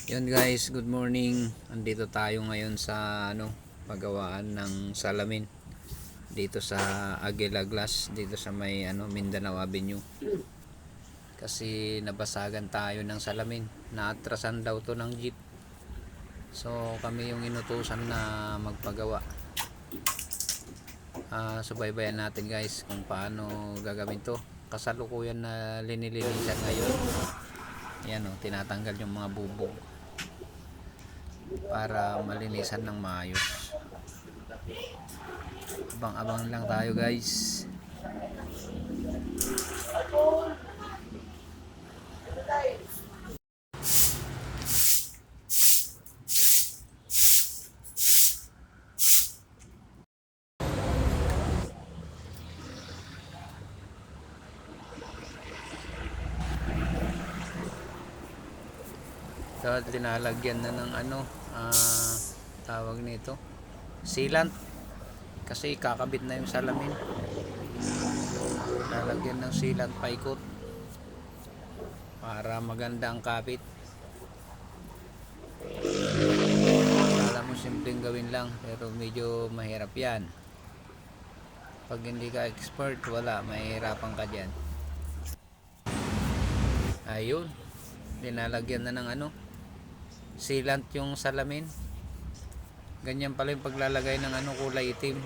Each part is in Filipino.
Yun guys, good morning. Andito tayo ngayon sa paggawaan ng salamin dito sa Aguila Glass, dito sa may Mindanao Avenue. Kasi nabasagan tayo ng salamin. Naatrasan daw to ng jeep. So kami yung inutusan na magpagawa. Subaybayan natin guys kung paano gagawin to. Kasalukuyan na linilinisan ngayon. Ayan tinatanggal yung mga bubog para malinisan ng maayos. Abang-abang lang tayo guys. So dinalagyan na ng tawag nito, sealant, kasi kakabit na yung salamin. Lalagyan ng sealant paikot para maganda ang kapit. Alam mo, simpleng gawin lang pero medyo mahirap yan. Pag hindi ka expert, wala, mahirapan ka dyan. Ayun, dinalagyan na ng sealant yung salamin. Ganyan pala yung paglalagay ng kulay itim.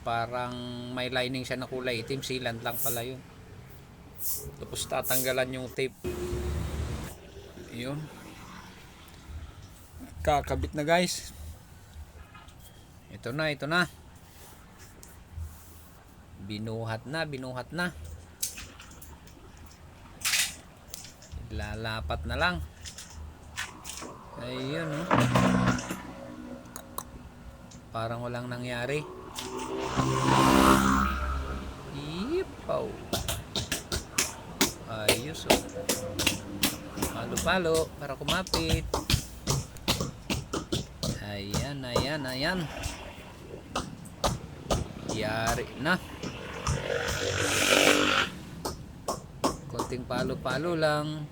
Parang may lining siya na kulay itim, sealant lang pala yun. Tapos tatanggalan yung tape. Yun, kakabit na guys. Ito na. Binuhat na. Lalapat na lang. Ayun parang walang nangyari. Ipaw. Ayos palo-palo para kumapit. Ayan. Yari na. Konting palo-palo lang.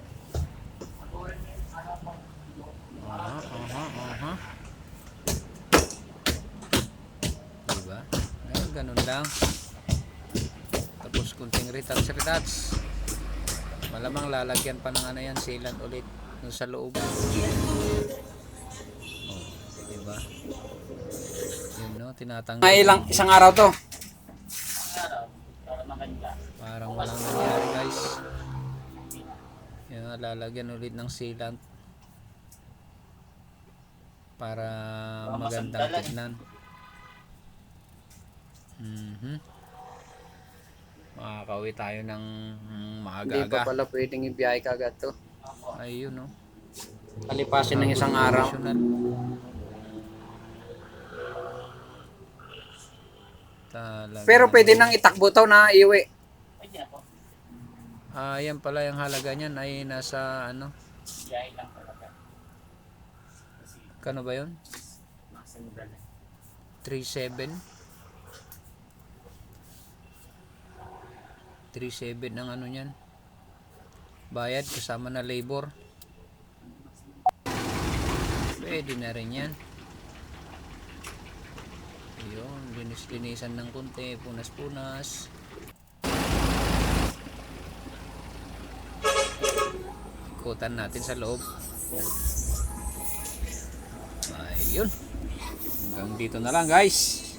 Diba? Ganun lang. Tapos kunting retouch. Malamang lalagyan pa ng yan, sealant ulit dun sa loob. Diba? Yun tinatanggal. Isang araw to. Parang walang nangyari guys. Yun, lalagyan ulit ng sealant para magandang tignan. Makakauwi tayo ng maaga-aga. Hindi pa pala pwedeng ibiyahe kagad to. Ayun Palipasin ng isang araw. Pero pwede nang itakbo to na iuwi. Yan pala yung halaga niyan ay nasa Biyahe lang talaga. Kano ba yun? 3.7 ang niyan. Bayad kasama na labor. Pwede na rin yan. Ayun, linis-linisan ng konti, punas-punas. Ikutan natin sa loob. Ayun. Hanggang dito na lang guys.